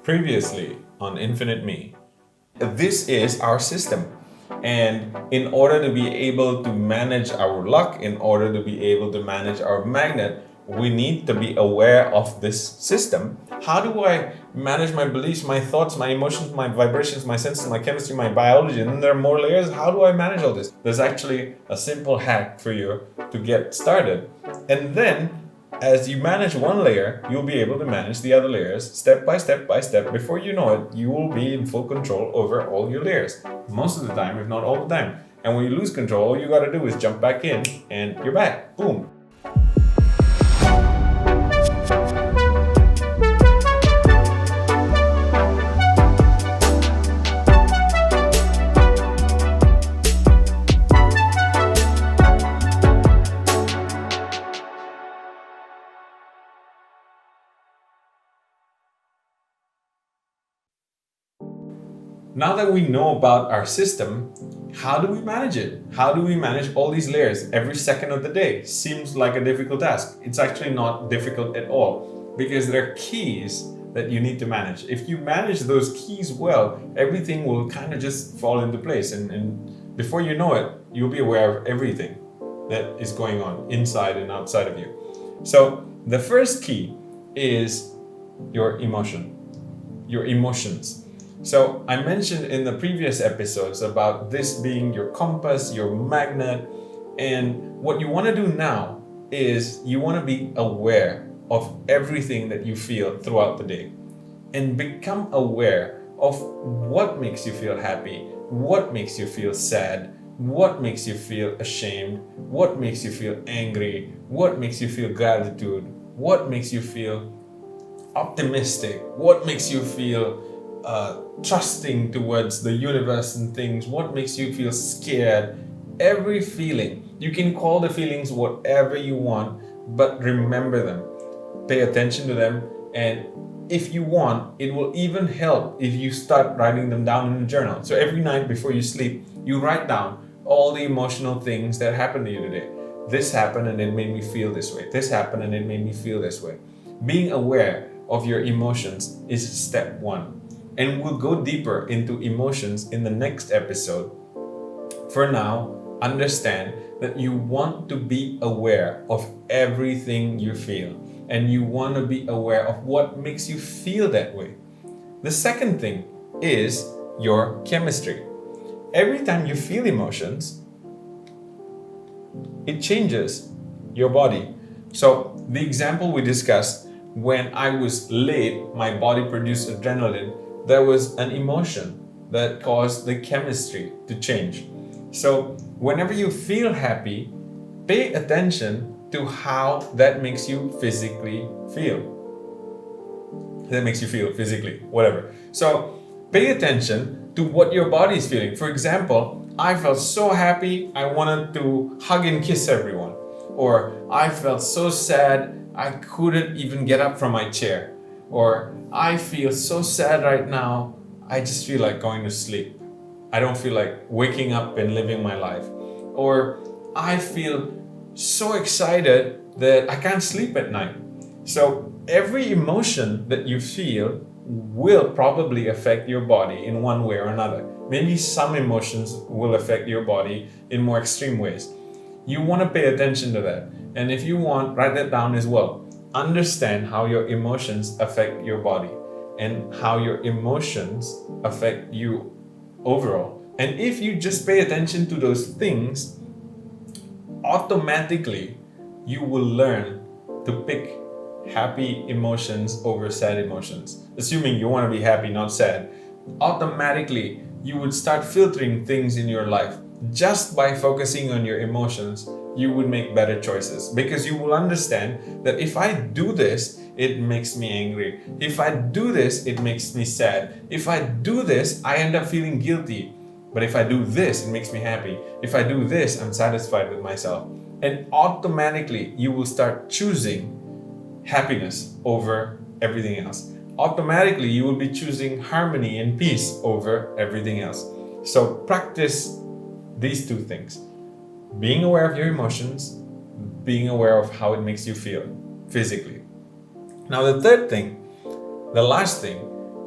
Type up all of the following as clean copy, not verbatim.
Previously on Infinite Me. This is our system. And in order to be able to manage our luck, in order to be able to manage our magnet, we need to be aware of this system. How do I manage my beliefs, my thoughts, my emotions, my vibrations, my senses, my chemistry, my biology? And then there are more layers. How do I manage all this? There's actually a simple hack for you to get started. And then as you manage one layer, you'll be able to manage the other layers step by step by step. Before you know it, you will be in full control over all your layers. Most of the time, if not all the time. And when you lose control, all you gotta do is jump back in and you're back. Boom. Now that we know about our system, how do we manage it? How do we manage all these layers every second of the day? Seems like a difficult task. It's actually not difficult at all because there are keys that you need to manage. If you manage those keys well, everything will kind of just fall into place. And before you know it, you'll be aware of everything that is going on inside and outside of you. So the first key is your emotions. So I mentioned in the previous episodes about this being your compass, your magnet, and what you want to do now is you want to be aware of everything that you feel throughout the day and become aware of what makes you feel happy, what makes you feel sad, what makes you feel ashamed, what makes you feel angry, what makes you feel gratitude, what makes you feel optimistic, what makes you feel trusting towards the universe and things, what makes you feel scared. Every feeling, you can call the feelings whatever you want, but remember them, pay attention to them, and if you want, it will even help if you start writing them down in a journal. So every night before you sleep, you write down all the emotional things that happened to you today. This happened and it made me feel this way. This happened and it made me feel this way. Being aware of your emotions is step one. And we'll go deeper into emotions in the next episode. For now, understand that you want to be aware of everything you feel, and you want to be aware of what makes you feel that way. The second thing is your chemistry. Every time you feel emotions, it changes your body. So the example we discussed, when I was late, my body produced adrenaline. There was an emotion that caused the chemistry to change. So whenever you feel happy, pay attention to how that makes you physically feel. Whatever. So pay attention to what your body is feeling. For example, I felt so happy, I wanted to hug and kiss everyone. Or I felt so sad, I couldn't even get up from my chair. Or I feel so sad right now, I just feel like going to sleep. I don't feel like waking up and living my life. Or I feel so excited that I can't sleep at night. So every emotion that you feel will probably affect your body in one way or another. Maybe some emotions will affect your body in more extreme ways. You want to pay attention to that. And if you want, write that down as well. Understand how your emotions affect your body and how your emotions affect you overall. And if you just pay attention to those things, automatically you will learn to pick happy emotions over sad emotions. Assuming you want to be happy, not sad, automatically you would start filtering things in your life. Just by focusing on your emotions, you would make better choices because you will understand that if I do this, it makes me angry. If I do this, it makes me sad. If I do this, I end up feeling guilty. But if I do this, it makes me happy. If I do this, I'm satisfied with myself. And automatically, you will start choosing happiness over everything else. Automatically, you will be choosing harmony and peace over everything else. So practice these two things. Being aware of your emotions, being aware of how it makes you feel physically. Now the third thing, the last thing,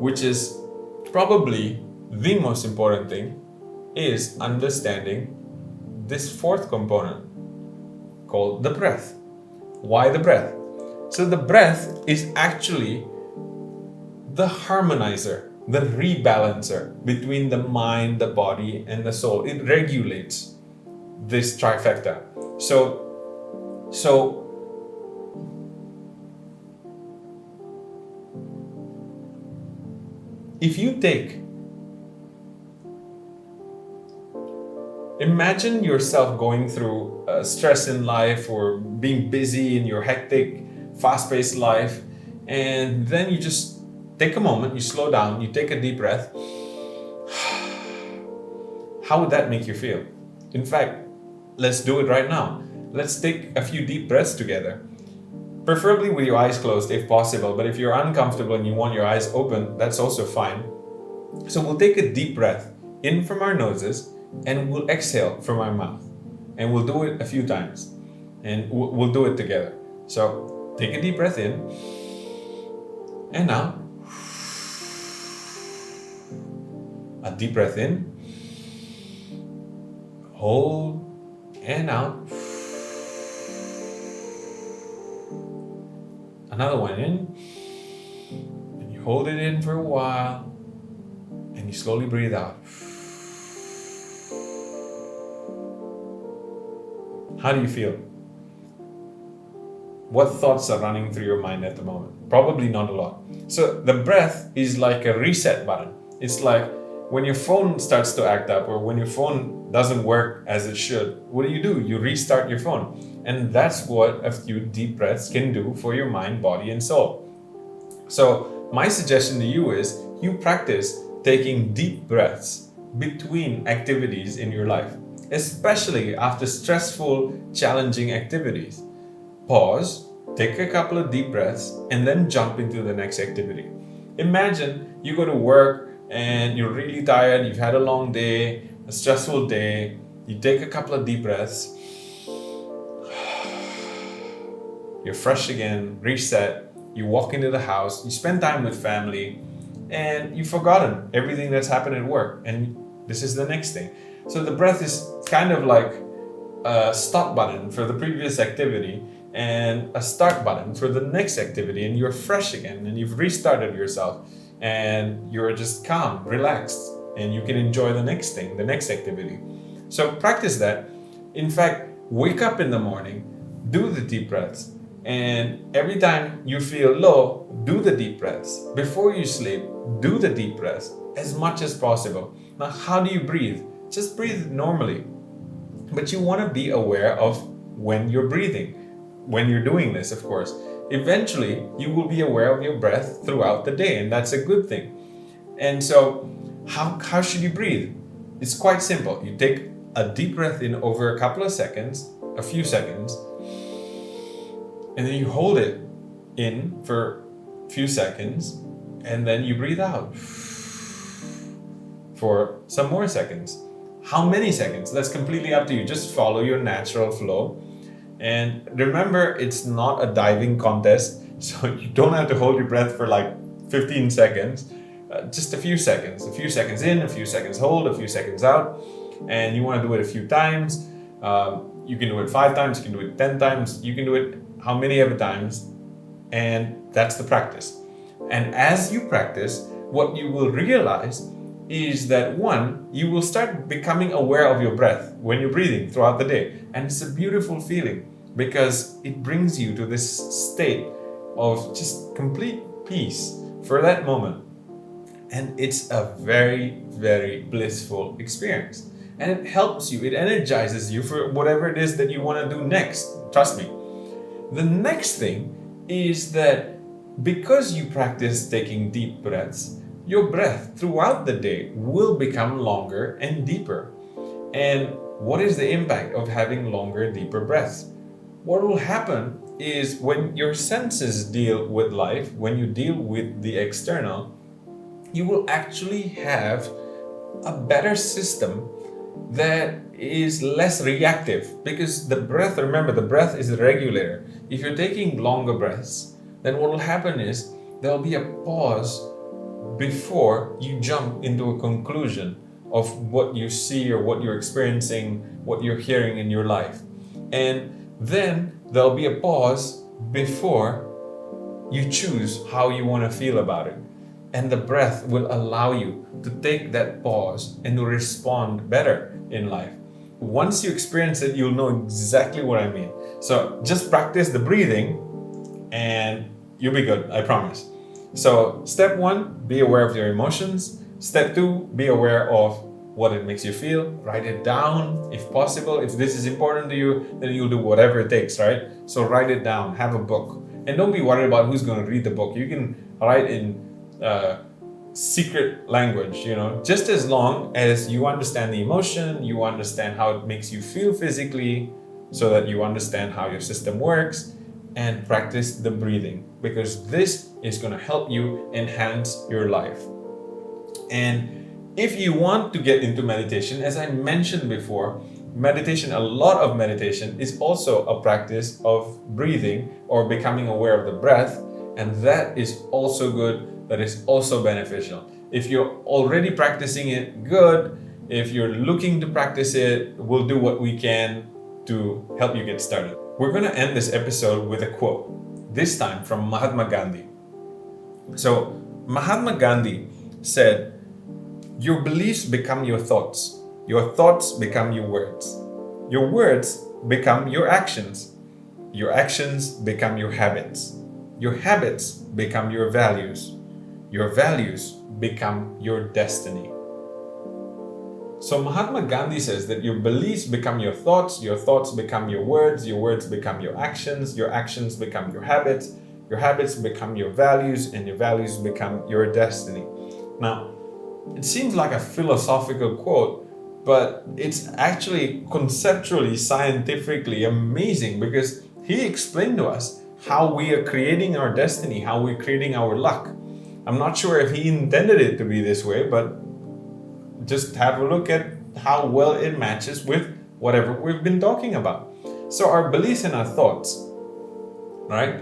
which is probably the most important thing, is understanding this fourth component called the breath. Why the breath? So the breath is actually the harmonizer, the rebalancer between the mind, the body, and the soul. It regulates this trifecta. So if you imagine yourself going through stress in life or being busy in your hectic, fast-paced life, and then you just take a moment, you slow down, you take a deep breath. How would that make you feel? In fact, let's do it right now. Let's take a few deep breaths together. Preferably with your eyes closed if possible, but if you're uncomfortable and you want your eyes open, that's also fine. So we'll take a deep breath in from our noses and we'll exhale from our mouth. And we'll do it a few times. And we'll do it together. So take a deep breath in and out. A deep breath in. Hold and out. Another one in. And you hold it in for a while. And you slowly breathe out. How do you feel? What thoughts are running through your mind at the moment? Probably not a lot. So the breath is like a reset button. It's like when your phone starts to act up or when your phone doesn't work as it should, what do? You restart your phone. And that's what a few deep breaths can do for your mind, body, and soul. So my suggestion to you is you practice taking deep breaths between activities in your life, especially after stressful, challenging activities. Pause, take a couple of deep breaths, and then jump into the next activity. Imagine you go to work and you're really tired, you've had a long day, a stressful day, you take a couple of deep breaths, you're fresh again, reset, you walk into the house, you spend time with family, and you've forgotten everything that's happened at work, and this is the next thing. So the breath is kind of like a stop button for the previous activity and a start button for the next activity, and you're fresh again and you've restarted yourself and you're just calm, relaxed, and you can enjoy the next thing, the next activity. So practice that. In fact, wake up in the morning, do the deep breaths, and every time you feel low, do the deep breaths. Before you sleep, do the deep breaths as much as possible. Now, how do you breathe? Just breathe normally. But you want to be aware of when you're breathing, when you're doing this, of course. Eventually, you will be aware of your breath throughout the day, and that's a good thing. And so, how should you breathe? It's quite simple. You take a deep breath in over a couple of seconds, a few seconds, and then you hold it in for a few seconds, and then you breathe out for some more seconds. How many seconds? That's completely up to you. Just follow your natural flow. And remember, it's not a diving contest, so you don't have to hold your breath for like 15 seconds. Just a few seconds in, a few seconds hold, a few seconds out. And you want to do it a few times. You can do it 5 times, you can do it 10 times, you can do it how many ever times. And that's the practice. And as you practice, what you will realize is that one, you will start becoming aware of your breath when you're breathing throughout the day. And it's a beautiful feeling because it brings you to this state of just complete peace for that moment. And it's a very, very blissful experience. And it helps you, it energizes you for whatever it is that you want to do next. Trust me. The next thing is that because you practice taking deep breaths, your breath throughout the day will become longer and deeper. And what is the impact of having longer, deeper breaths? What will happen is when your senses deal with life, when you deal with the external, you will actually have a better system that is less reactive, because the breath, remember, the breath is the regulator. If you're taking longer breaths, then what will happen is there'll be a pause before you jump into a conclusion of what you see or what you're experiencing, what you're hearing in your life. And then there'll be a pause before you choose how you want to feel about it. And the breath will allow you to take that pause and to respond better in life. Once you experience it, you'll know exactly what I mean. So just practice the breathing and you'll be good, I promise. So step 1, be aware of your emotions. Step 2, be aware of what it makes you feel. Write it down if possible. If this is important to you, then you'll do whatever it takes, right? So write it down, have a book. And don't be worried about who's going to read the book. You can write in secret language, just as long as you understand the emotion, you understand how it makes you feel physically, so that you understand how your system works, and practice the breathing, because this is going to help you enhance your life. And if you want to get into meditation, as I mentioned before, a lot of meditation is also a practice of breathing or becoming aware of the breath, and that is also good. That is also beneficial. If you're already practicing it, good. If you're looking to practice it, we'll do what we can to help you get started. We're going to end this episode with a quote, this time from Mahatma Gandhi. So, Mahatma Gandhi said, "Your beliefs become your thoughts become your words become your actions become your habits become your values become your destiny." So Mahatma Gandhi says that your beliefs become your thoughts become your words become your actions become your habits become your values, and your values become your destiny. Now, it seems like a philosophical quote, but it's actually conceptually, scientifically amazing, because he explained to us how we are creating our destiny, how we're creating our luck. I'm not sure if he intended it to be this way, but just have a look at how well it matches with whatever we've been talking about. So our beliefs and our thoughts, right,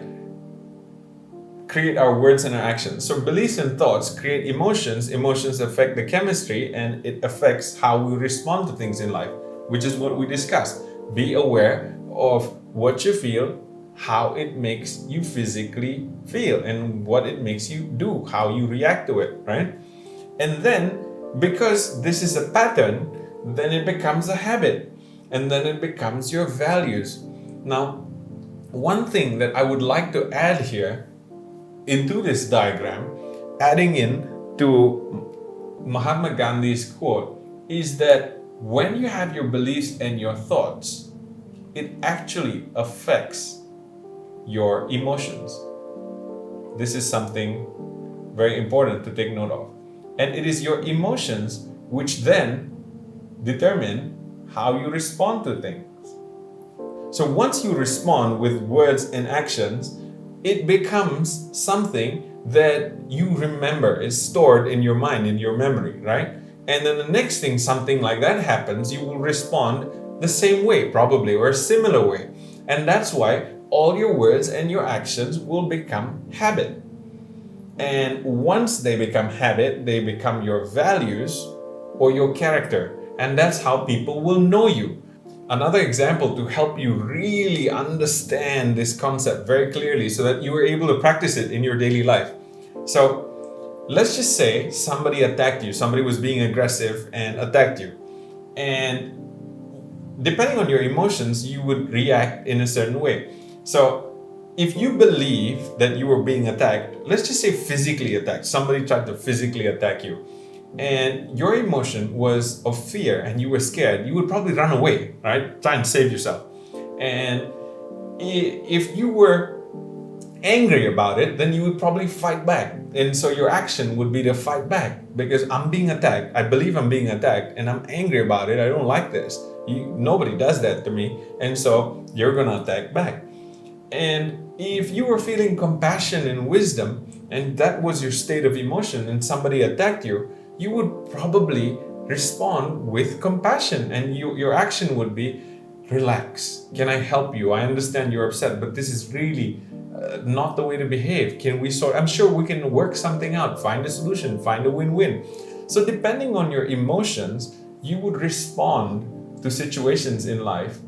create our words and our actions. So beliefs and thoughts create emotions. Emotions affect the chemistry, and it affects how we respond to things in life, which is what we discussed. Be aware of what you feel, how it makes you physically feel, and what it makes you do, how you react to it, right? And then, because this is a pattern, then it becomes a habit, and then it becomes your values. Now, one thing that I would like to add here into this diagram, adding in to Mahatma Gandhi's quote, is that when you have your beliefs and your thoughts, it actually affects your emotions. This is something very important to take note of. And it is your emotions which then determine how you respond to things. So once you respond with words and actions, it becomes something that you remember, is stored in your mind, in your memory, right? And then the next thing something like that happens, you will respond the same way, probably, or a similar way. And that's why all your words and your actions will become habit. And once they become habit, they become your values or your character. And that's how people will know you. Another example to help you really understand this concept very clearly so that you are able to practice it in your daily life. So let's just say somebody attacked you, somebody was being aggressive and attacked you. And depending on your emotions, you would react in a certain way. So if you believe that you were being attacked, let's just say physically attacked, somebody tried to physically attack you, and your emotion was of fear and you were scared, you would probably run away, right? Try and save yourself. And if you were angry about it, then you would probably fight back. And so your action would be to fight back, because I'm being attacked. I believe I'm being attacked and I'm angry about it. I don't like this. Nobody does that to me. And so you're going to attack back. And if you were feeling compassion and wisdom, and that was your state of emotion, and somebody attacked you, you would probably respond with compassion, and your action would be, relax. Can I help you? I understand you're upset, but this is really not the way to behave? Can we sort? I'm sure we can work something out, find a solution, find a win-win. So depending on your emotions, you would respond to situations in life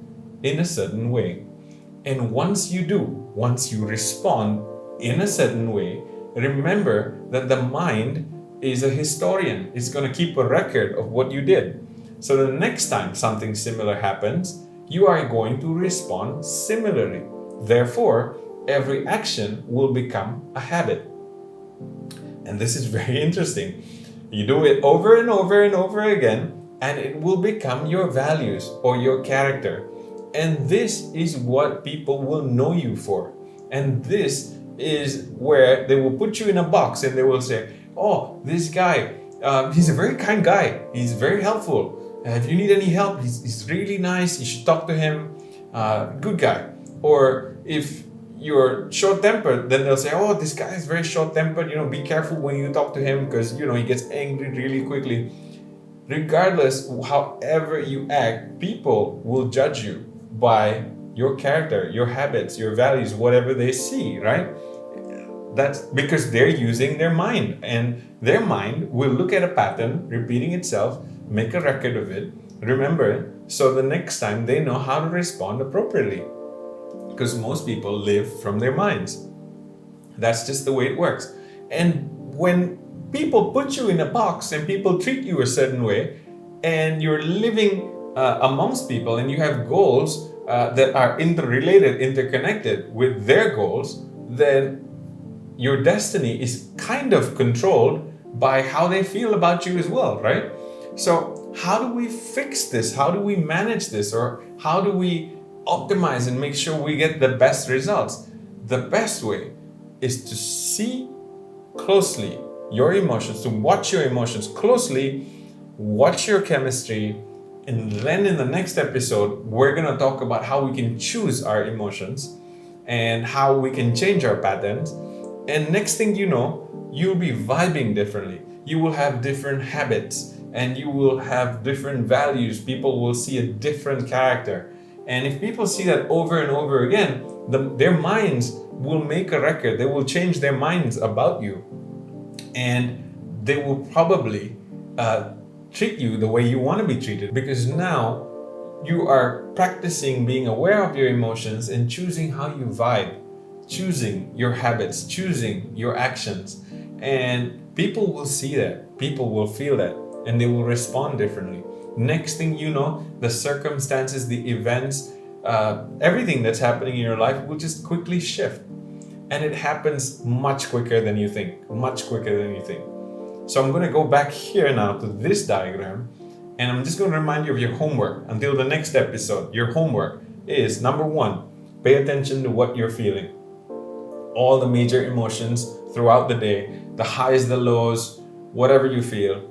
in a certain way. And once you respond in a certain way, remember that the mind is a historian. It's going to keep a record of what you did. So the next time something similar happens, you are going to respond similarly. Therefore, every action will become a habit. And this is very interesting. You do it over and over and over again, and it will become your values or your character. And this is what people will know you for. And this is where they will put you in a box and they will say, oh, this guy, he's a very kind guy. He's very helpful. If you need any help, he's really nice. You should talk to him. Good guy. Or if you're short-tempered, then they'll say, oh, this guy is very short-tempered. Be careful when you talk to him because, he gets angry really quickly. Regardless, however you act, people will judge you by your character, your habits, your values, whatever they see, right? That's because they're using their mind, and their mind will look at a pattern repeating itself, make a record of it, remember it, so the next time they know how to respond appropriately. Because most people live from their minds. That's just the way it works. And when people put you in a box and people treat you a certain way, and you're living amongst people and you have goals that are interrelated, interconnected with their goals, then your destiny is kind of controlled by how they feel about you as well, right? So how do we fix this? How do we manage this? Or how do we optimize and make sure we get the best results? The best way is to see closely your emotions, to watch your emotions closely, watch your chemistry, and then in the next episode, we're going to talk about how we can choose our emotions and how we can change our patterns. And next thing you know, you'll be vibing differently. You will have different habits and you will have different values. People will see a different character. And if people see that over and over again, their minds will make a record. They will change their minds about you. And they will probably treat you the way you want to be treated, because now you are practicing being aware of your emotions and choosing how you vibe, choosing your habits, choosing your actions. And people will see that, people will feel that, and they will respond differently. Next thing you know, the circumstances, the events, everything that's happening in your life will just quickly shift. And it happens much quicker than you think, much quicker than you think. So I'm going to go back here now to this diagram, and I'm just going to remind you of your homework until the next episode. Your homework is, number 1, pay attention to what you're feeling. All the major emotions throughout the day, the highs, the lows, whatever you feel,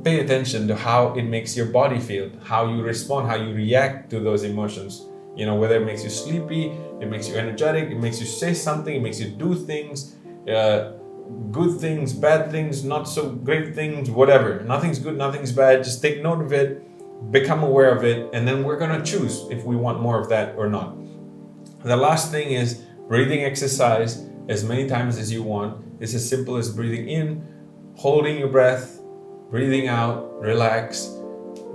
pay attention to how it makes your body feel, how you respond, how you react to those emotions. Whether it makes you sleepy, it makes you energetic, it makes you say something, it makes you do things, good things, bad things, not so great things, whatever. Nothing's good, nothing's bad. Just take note of it, become aware of it, and then we're going to choose if we want more of that or not. The last thing is breathing exercise as many times as you want. It's as simple as breathing in, holding your breath, breathing out, relax.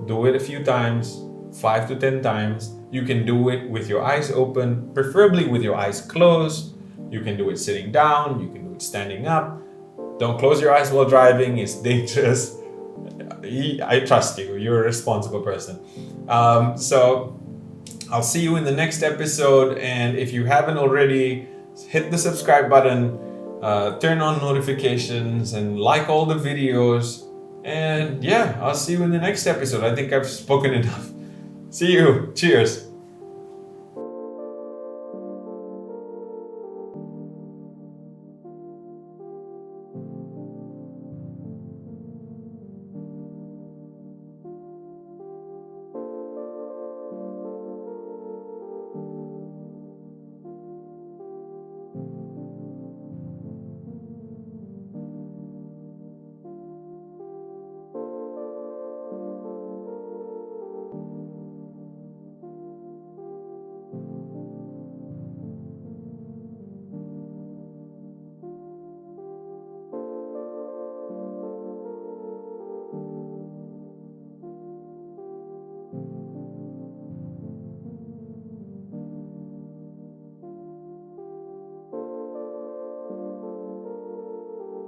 Do it a few times, 5 to 10 times. You can do it with your eyes open, preferably with your eyes closed. You can do it sitting down, you can do it standing up. Don't close your eyes while driving, it's dangerous. I trust you, you're a responsible person. So I'll see you in the next episode, and if you haven't already, hit the subscribe button, turn on notifications, and like all the videos. And yeah, I'll see you in the next episode. I think I've spoken enough. See you. Cheers.